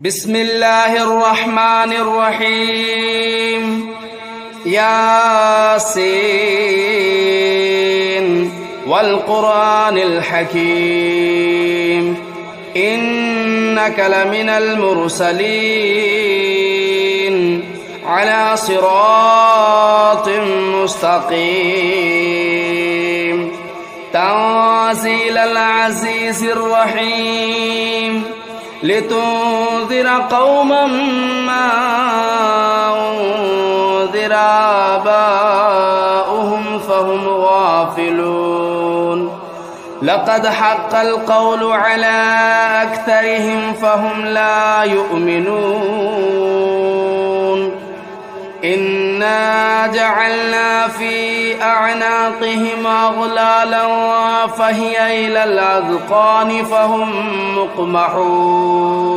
بسم الله الرحمن الرحيم ياسين والقرآن الحكيم إنك لمن المرسلين على صراط مستقيم تنزيل العزيز الرحيم لتنذر قوما ما أنذر آباؤهم فهم غافلون لقد حق القول على أكثرهم فهم لا يؤمنون إنا جعلنا في أعناقهم أغلالا فهي إلى الأذقان فهم مقمحون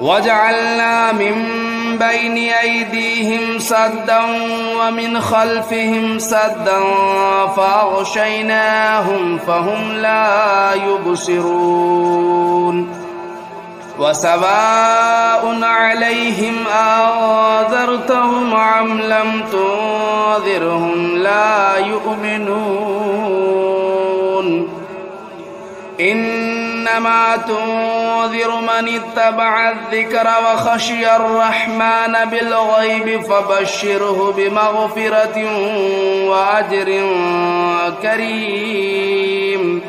وجعلنا من بين أيديهم سدا ومن خلفهم سدا فأغشيناهم فهم لا يبصرون وسواء عليهم أنذرتهم أم لم تنذرهم لا يؤمنون إنما تنذر من اتبع الذكر وخشي الرحمن بالغيب فبشره بمغفرة وأجر كريم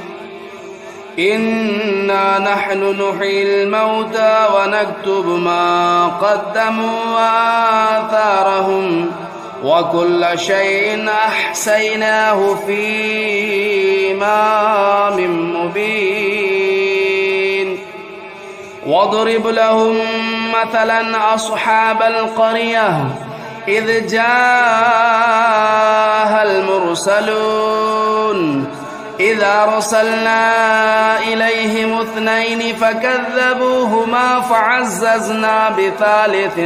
إنا نحن نحيي الموتى ونكتب ما قدموا وآثارهم وكل شيء أحصيناه في إمام مبين واضرب لهم مثلا أصحاب القرية إذ جاءها المرسلون إذا أرسلنا إليهم اثنين فكذبوهما فعززنا بثالث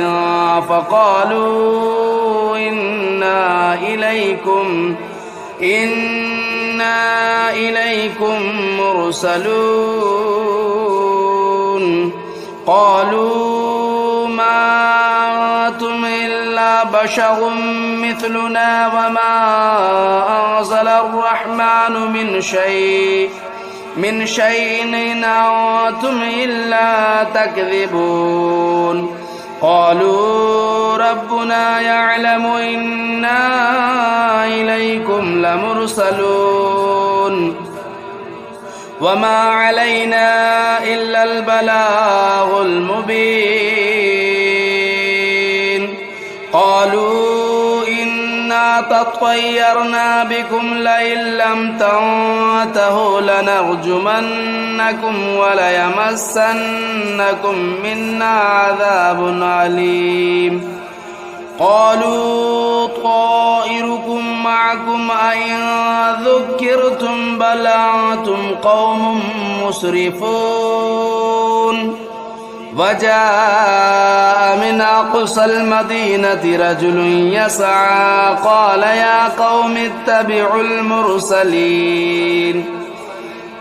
فقالوا إنا إليكم مرسلون قالوا ما أنتم إلا بشر مثلنا وما أنزل الرحمن من شيء إن أنتم إلا تكذبون قالوا ربنا يعلم إنا إليكم لمرسلون وما علينا إلا البلاغ المبين قالوا إنا تطيرنا بكم لئن لم تنتهوا لنرجمنكم وليمسنكم منا عذاب أليم قالوا طائركم معكم أئن ذكرتم بل أنتم قوم مسرفون وجاء من أقصى المدينة رجل يسعى قال يا قوم اتبعوا المرسلين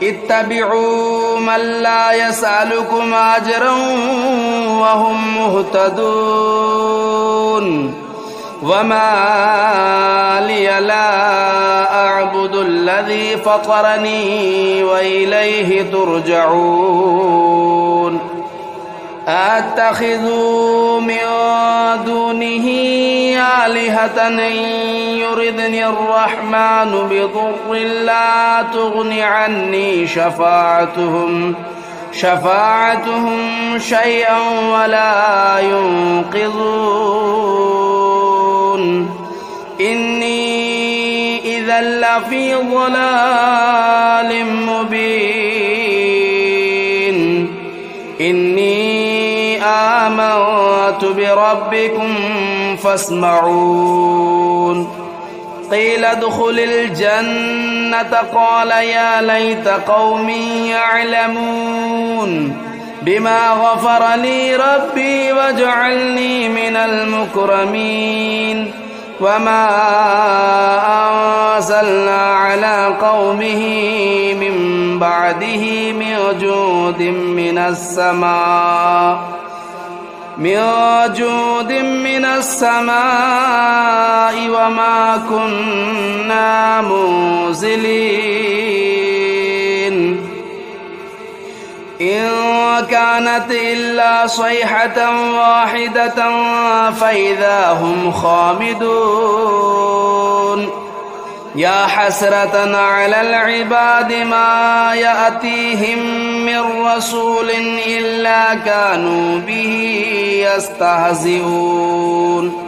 اتبعوا من لا يسألكم أجرا وهم مهتدون وما لي لا أعبد الذي فطرني وإليه ترجعون أتخذوا من دونه آلهة إن يردني الرحمن بضر لا تغن عني شفاعتهم شيئا ولا ينقذون إني إذا لفي ضلال مبين إني آمنت بربكم فاسمعون قيل ادخل الجنة قال يا ليت قومي يعلمون بما غفر لي ربي وجعلني من المكرمين وما أنزلنا على قومه من بعده من جود من السماء وما كنا منزلين إن كانت إلا صيحة واحدة فإذا هم خامدون يا حسرة على العباد ما يأتيهم من رسول إلا كانوا به يستهزئون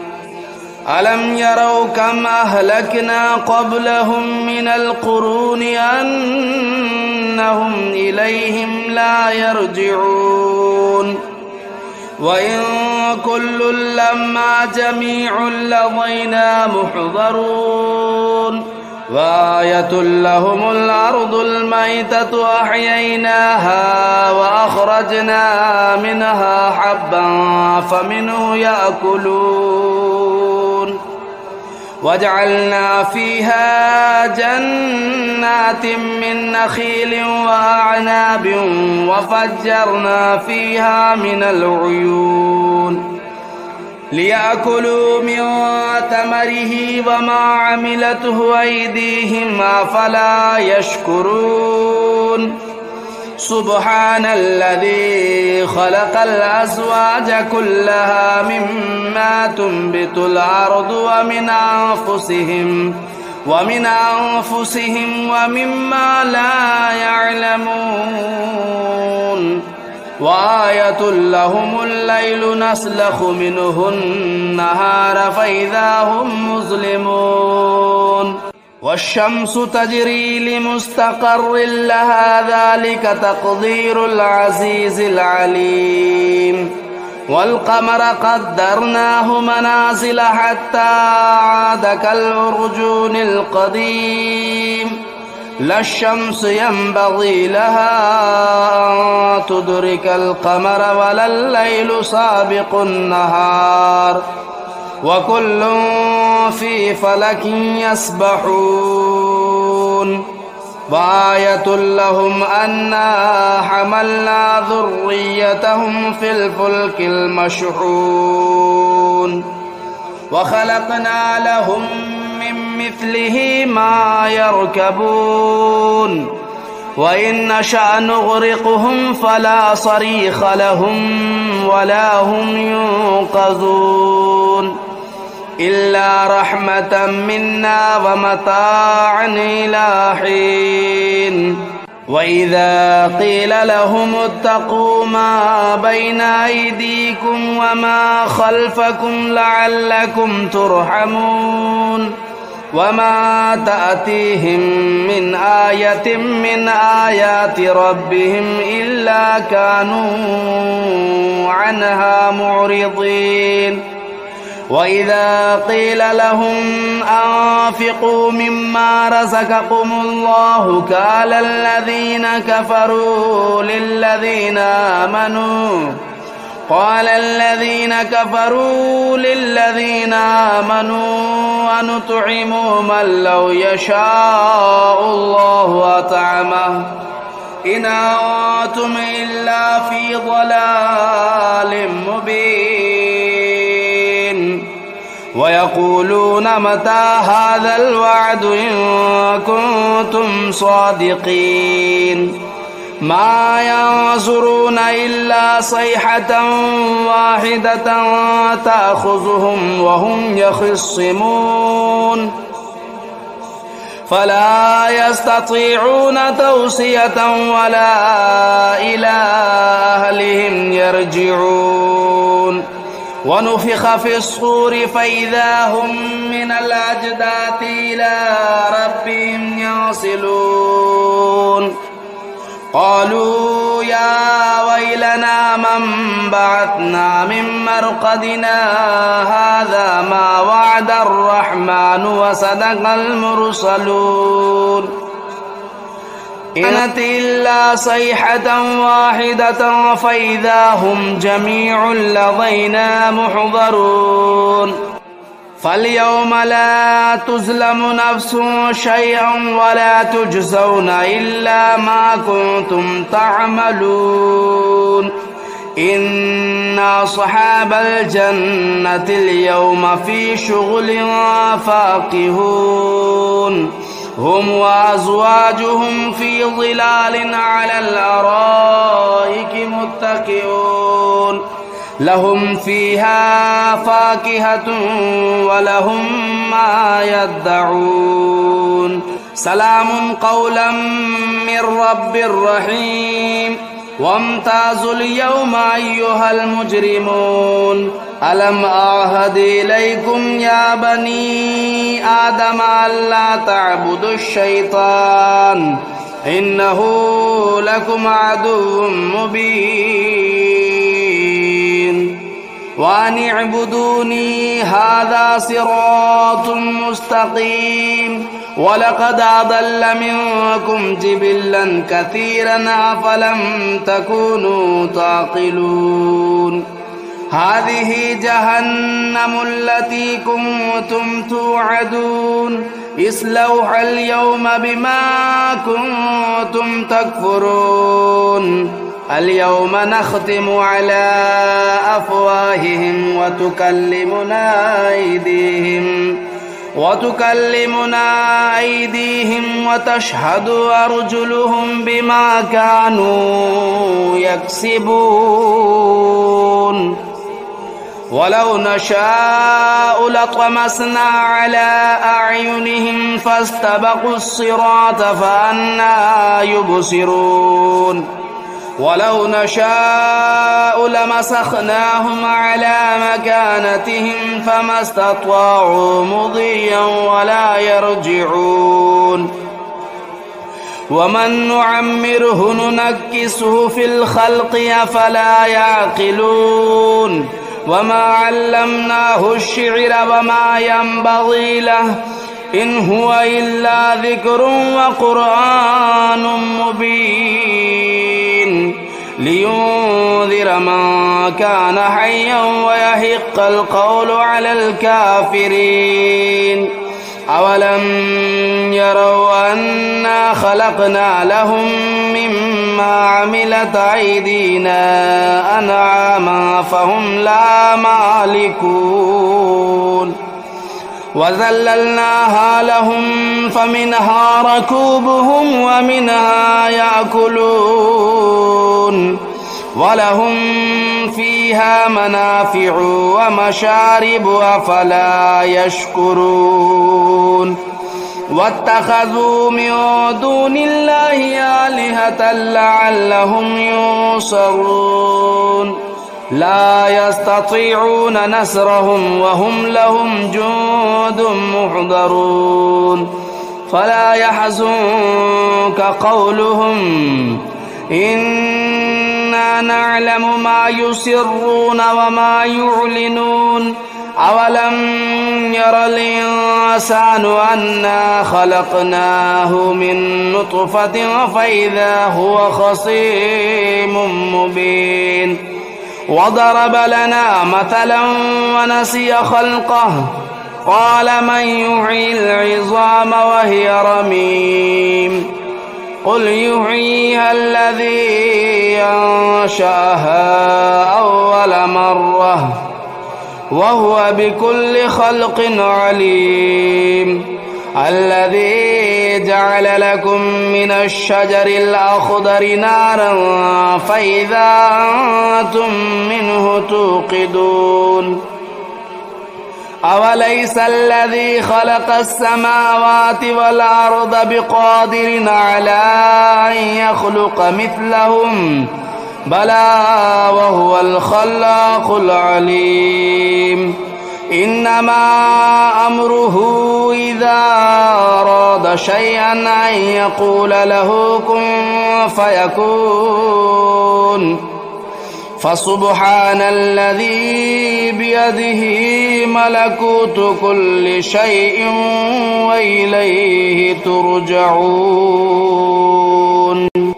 ألم يروا كم أهلكنا قبلهم من القرون أنهم إليهم لا يرجعون وإن كل لما جميع لدينا محضرون وآية لهم الأرض الميتة أحييناها وأخرجنا منها حبا فمنه يأكلون وجعلنا فيها جنات من نخيل وأعناب وفجرنا فيها من العيون ليأكلوا من ثمره وما عملته أيديهم أفلا يشكرون سبحان الذي خلق الأزواج كلها مما تنبت الأرض ومن أنفسهم ومما لا يعلمون وآية لهم الليل نسلخ منه النهار فإذا هم مظلمون والشمس تجري لمستقر لها ذلك تقدير العزيز العليم والقمر قدرناه منازل حتى عاد كالعرجون القديم لا الشمس ينبغي لها أن تدرك القمر ولا الليل سابق النهار وكل في فلك يسبحون وآية لهم أنا حملنا ذريتهم في الفلك المشحون وخلقنا لهم من مثله ما يركبون وإن نشأ نغرقهم فلا صريخ لهم ولا هم ينقذون إلا رحمة منا ومتاعا إلى حين وإذا قيل لهم اتقوا ما بين أيديكم وما خلفكم لعلكم ترحمون وما تأتيهم من آية من آيات ربهم إلا كانوا عنها معرضين وإذا قيل لهم أنفقوا مما رزقكم الله قال الذين كفروا للذين آمنوا أنطعم من لو يشاء الله أطعمه إن أنتم إلا في ضلال مبين ويقولون متى هذا الوعد إن كنتم صادقين ما ينظرون إلا صيحة واحدة تأخذهم وهم يخصمون فلا يستطيعون توصية ولا إلى أهلهم يرجعون ونفخ في الصور فإذا هم من الأجداث إلى ربهم ينسلون قالوا يا ويلنا من بعثنا من مرقدنا هذا ما وعد الرحمن وصدق المرسلون إن كانت إلا صيحة واحدة فإذا هم جميع لدينا محضرون فاليوم لا تظلم نفس شيئا ولا تجزون إلا ما كنتم تعملون إن أصحاب الجنة اليوم في شغل فاكهون هم وأزواجهم في ظلال على الأرائك متكئون لهم فيها فاكهة ولهم ما يدعون سلام قولا من رب رحيم وامتازوا اليوم أيها المجرمون ألم أعهد إليكم يا بني آدم ألا تعبدوا الشيطان إنه لكم عدو مبين وأن اعبدوني هذا صراط مستقيم ولقد أضل منكم جبلا كثيرا أفلم تكونوا تعقلون هذه جهنم التي كنتم توعدون اصلوها اليوم بما كنتم تكفرون اليوم نختم على أفواههم وتكلمنا أيديهم وتشهد أرجلهم بما كانوا يكسبون ولو نشاء لطمسنا على أعينهم فاستبقوا الصراط فأنى يبصرون ولو نشاء لمسخناهم على مكانتهم فما استطاعوا مضيا ولا يرجعون ومن نعمره ننكسه في الخلق أفلا يعقلون وما علمناه الشعر وما ينبغي له إن هو إلا ذكر وقرآن مبين لينذر من كان حيا ويحق القول على الكافرين أولم يروا أنا خلقنا لهم مما عملت أيدينا أنعاما فهم لا مالكون وذللناها لهم فمنها ركوبهم ومنها يأكلون ولهم فيها منافع ومشارب أفلا يشكرون واتخذوا من دون الله آلهة لعلهم ينصرون لا يستطيعون نصرهم وهم لهم جند محضرون فلا يحزنك قولهم إنا نعلم ما يسرون وما يعلنون أولم ير الإنسان أنا خلقناه من نطفة فإذا هو خصيم مبين وضرب لنا مثلا ونسي خلقه قال من يحيي العظام وهي رميم قل يحييها الذي أنشأها أول مرة وهو بكل خلق عليم الذي جعل لكم من الشجر الأخضر نارا فإذا أنتم منه توقدون أوليس الذي خلق السماوات والأرض بقادر على أن يخلق مثلهم بلى وهو الخلاق العليم إنما أمره إذا أراد شيئا أن يقول له كن فيكون فسبحان الذي بيده ملكوت كل شيء وإليه ترجعون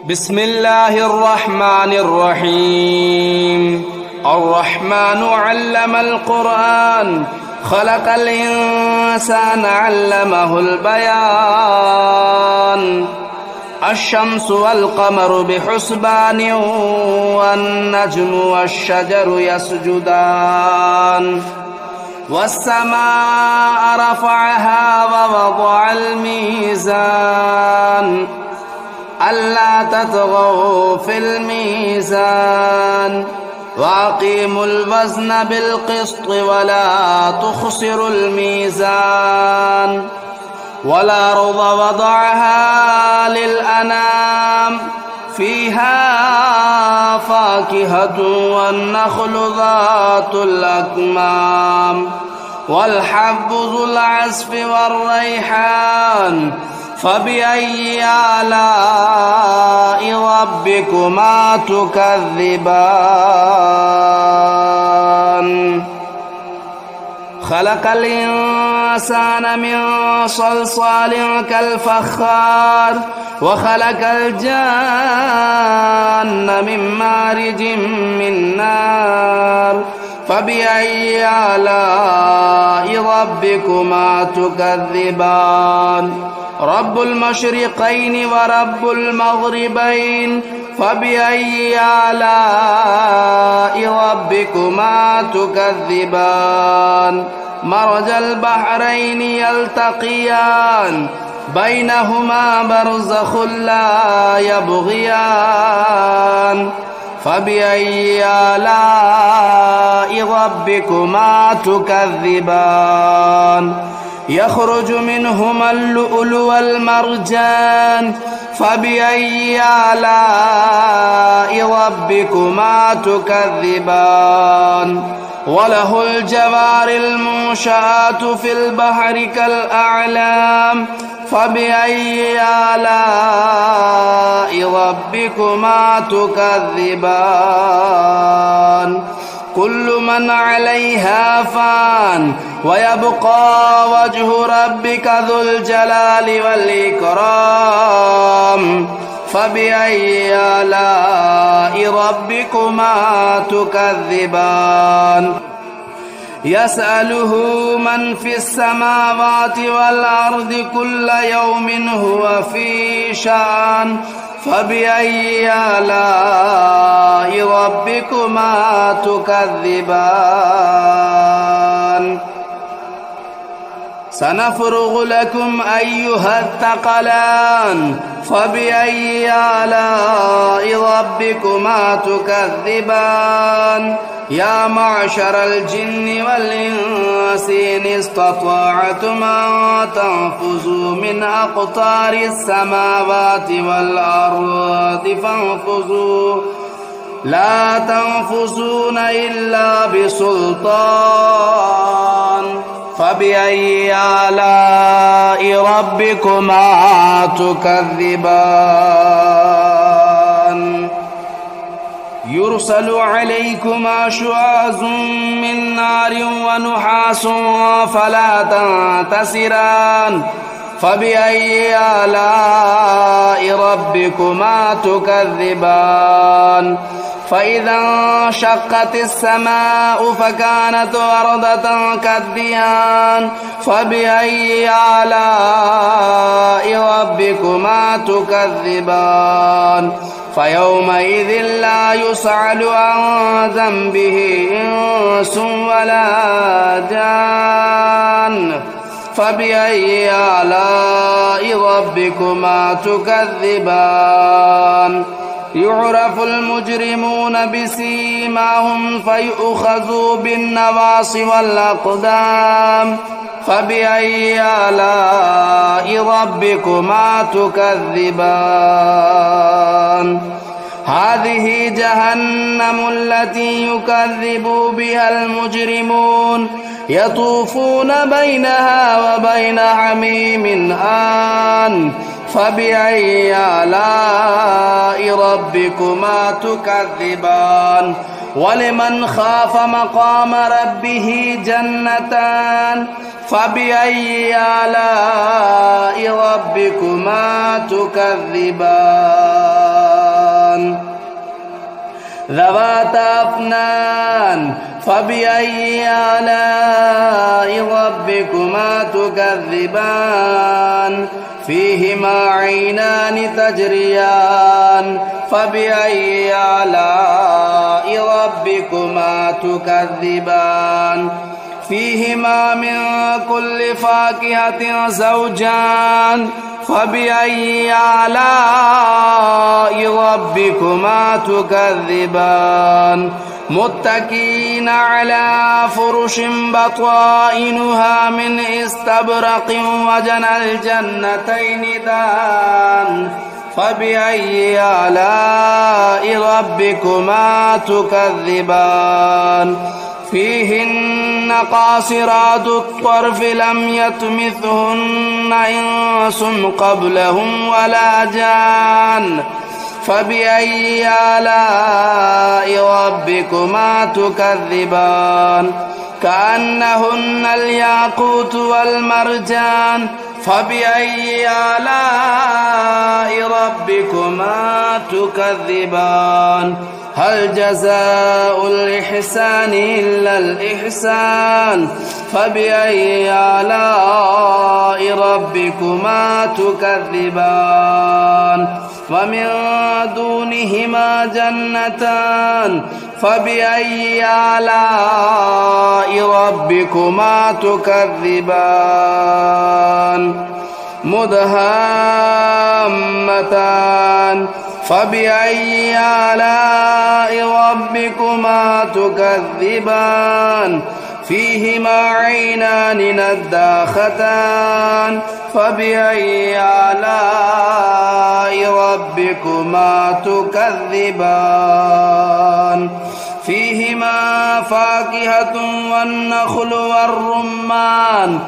بسم الله الرحمن الرحيم الرحمن علم القرآن خلق الإنسان علمه البيان الشمس والقمر بحسبان والنجم والشجر يسجدان والسماء رفعها ووضع الميزان ألا تطغوا في الميزان وأقيموا الوزن بالقسط ولا تخسروا الميزان والأرض وضعها للأنام فيها فاكهة والنخل ذات الأكمام والحب ذو العصف والريحان فبأي آلاء ربكما تكذبان خلق الإنسان من صلصال كالفخار وخلق الجان من مارج من نار فبأي آلاء ربكما تكذبان رب المشرقين ورب المغربين فبأي آلاء ربكما تكذبان مرج البحرين يلتقيان بينهما برزخ لا يبغيان فبأي آلاء ربكما تكذبان يخرج منهما اللؤلؤ والمرجان فبأي آلاء ربكما تكذبان وله الجوار المنشآت في البحر كالأعلام فبأي آلاء ربكما تكذبان كل من عليها فان ويبقى وجه ربك ذو الجلال والإكرام فبأي آلاء ربكما تكذبان يسأله من في السماوات والأرض كل يوم هو في شأن فبأي آلاء ربكما تكذبان سنفرغ لكم أيها الثقلان فبأي آلاء ربكما تكذبان يا معشر الجن والإنس إن استطعتم أن تنفذوا من أقطار السماوات والأرض فانفذوا لا تنفذون إلا بسلطان فبأي آلاء ربكما تكذبان يرسل عليكما شواظ من نار ونحاس فلا تنتصران فبأي آلاء ربكما تكذبان فإذا انشقت السماء فكانت وردة كالدهان فبأي آلاء ربكما تكذبان فيومئذ لا يسأل عن ذنبه إنس ولا جان فبأي آلاء ربكما تكذبان يعرف المجرمون بسيماهم فيؤخذوا بالنواصي والأقدام فبأي آلاء ربكما تكذبان هذه جهنم التي يكذب بها المجرمون يطوفون بينها وبين حميم آن فبأي آلاء ربكما تكذبان ولمن خاف مقام ربه جنتان فبأي آلاء ربكما تكذبان ذواتا أفنان فبأي آلاء ربكما تكذبان فيهما عينان تجريان فبأي آلاء ربكما تكذبان فيهما من كل فاكهة زوجان فبأي آلاء ربكما تكذبان متكئين على فرش بطائنها من استبرق وجنى الجنتين دان فبأي آلاء ربكما تكذبان فيهن قاصرات الطرف لم يطمثهن إنس قبلهم ولا جان فبأي آلاء ربكما تكذبان كأنهن الياقوت والمرجان فبأي آلاء ربكما تكذبان هل جزاء الإحسان إلا الإحسان فبأي آلاء ربكما تكذبان ومن دونهما جنتان فبأي آلاء ربكما تكذبان مدهامتان فبأي آلاء ربكما تكذبان فيهما عينان نضاختان فبأي آلاء ربكما تكذبان فيهما فاكهة والنخل والرمان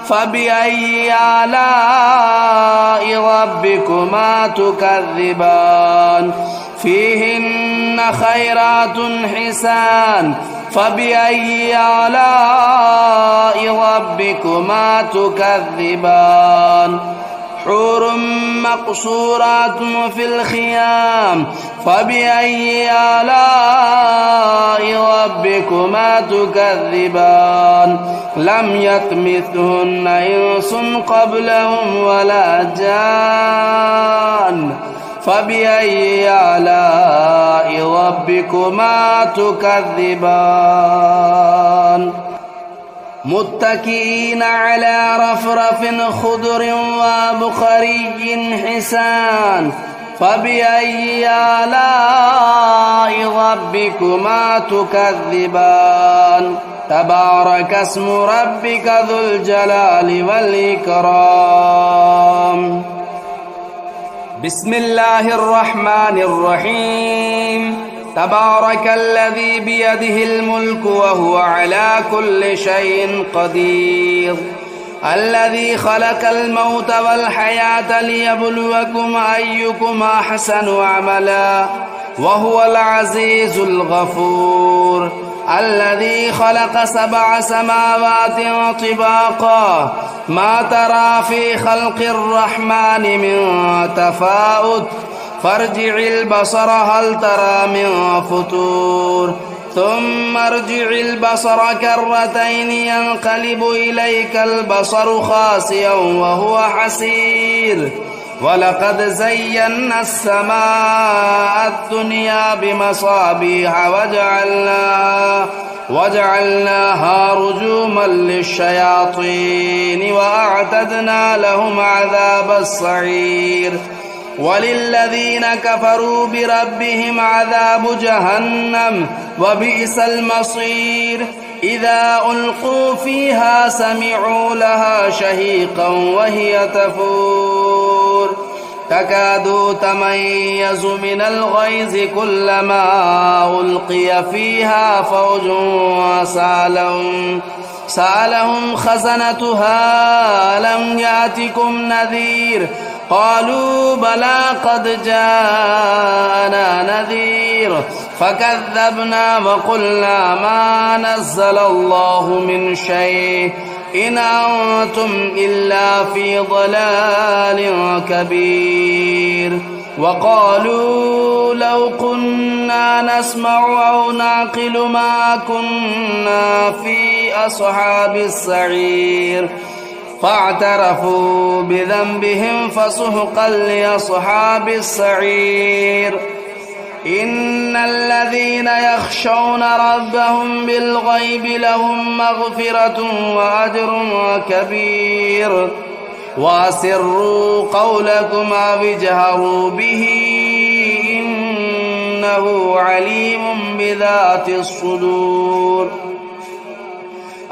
فبأي آلاء ربكما تكذبان فيهن خيرات حسان فبأي آلاء ربكما تكذبان حور مقصورات في الخيام فبأي آلاء ربكما تكذبان لم يطمثهن إنس قبلهم ولا جان فبأي آلاء ربكما تكذبان متكئين على رفرف خضر وبخري حسان فبأي آلاء ربكما تكذبان تبارك اسم ربك ذو الجلال والإكرام بسم الله الرحمن الرحيم تبارك الذي بيده الملك وهو على كل شيء قدير الذي خلق الموت والحياة ليبلوكم أيكم أحسن عملا وهو العزيز الغفور الذي خلق 7 سماوات طباقا ما ترى في خلق الرحمن من تفاوت فارجع البصر هل ترى من فطور ثم ارجع البصر كرتين ينقلب إليك البصر خاسئا وهو حسير ولقد زينا السماء الدنيا بمصابيح وجعلناها رجوما للشياطين وأعتدنا لهم عذاب السعير وللذين كفروا بربهم عذاب جهنم وبئس المصير إذا ألقوا فيها سمعوا لها شهيقا وهي تفور تكاد تميز من الغيظ كلما ألقي فيها فوج سألهم خزنتها ألم يأتكم نذير قالوا بلى قد جاءنا نذير فكذبنا وقلنا ما نزل الله من شيء إن أنتم إلا في ضلال كبير وقالوا لو كنا نسمع أو نعقل ما كنا في أصحاب السعير فاعترفوا بذنبهم فسحقا لأصحاب السعير. إن الذين يخشون ربهم بالغيب لهم مغفرة وأجر كبير. وأسروا قولكم أو اجهروا به إنه عليم بذات الصدور.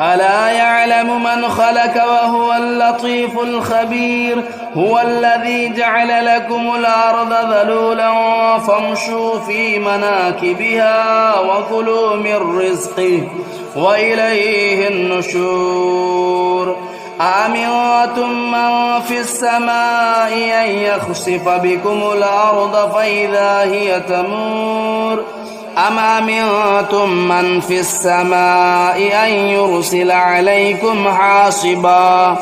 ألا يعلم من خلق وهو اللطيف الخبير. هو الذي جعل لكم الأرض ذلولا فامشوا في مناكبها وكلوا من رزقه وإليه النشور. أأمنتم من في السماء أن يخسف بكم الأرض فإذا هي تمور أم أمنتم من في السماء أن يرسل عليكم حاصبا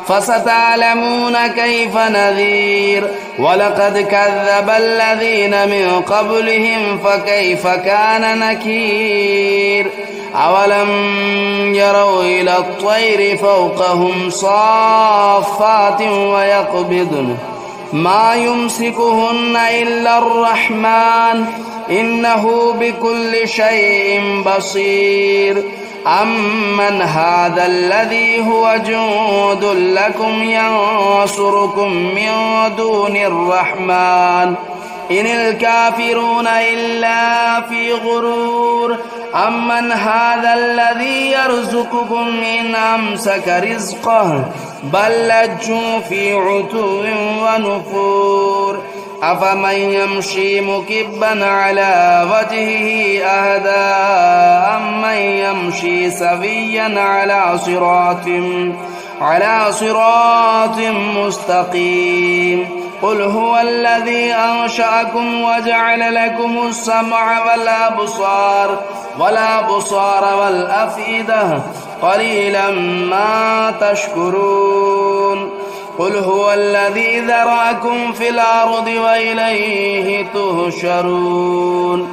فستعلمون كيف نذير. ولقد كذب الذين من قبلهم فكيف كان نكير. أولم يروا إلى الطير فوقهم صافات ويقبضن ما يمسكهن إلا الرحمن إنه بكل شيء بصير. أمن هذا الذي هو جند لكم ينصركم من دون الرحمن إن الكافرون إلا في غرور. أمن هذا الذي يرزقكم إن أمسك رزقه بل لجوا في عتو ونفور. أفمن يمشي مكبا على وجهه أهدى أمن يمشي سويا على صراط مستقيم. قل هو الذي أنشأكم وجعل لكم السمع والأبصار والأفئدة قليلا ما تشكرون. قل هو الذي ذرأكم في الأرض وإليه تهشرون.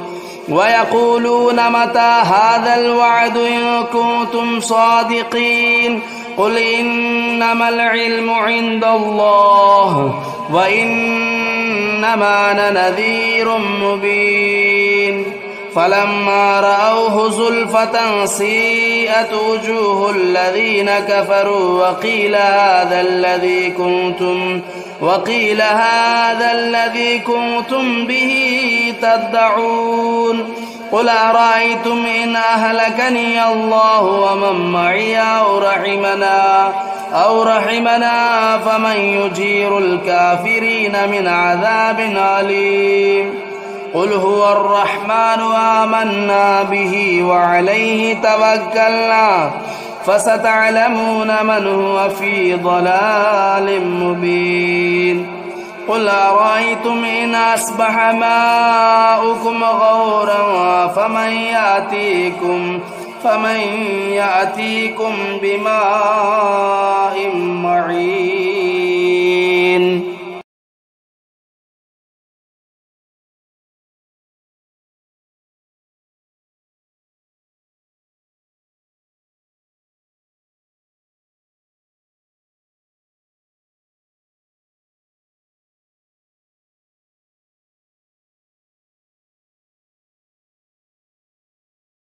ويقولون متى هذا الوعد إن كنتم صادقين. قل إنما العلم عند الله وإنما أنا نذير مبين. فلما رأوه زلفة سيئت وجوه الذين كفروا وقيل هذا الذي كنتم به تدعون. قل أرأيتم إن أهلكني الله ومن معي أو رحمنا فمن يجير الكافرين من عذاب أليم. قل هو الرحمن آمنا به وعليه توكلنا فستعلمون من هو في ضلال مبين. قل أرأيتم إن أصبح ماؤكم غورا فمن يأتيكم بماء معين.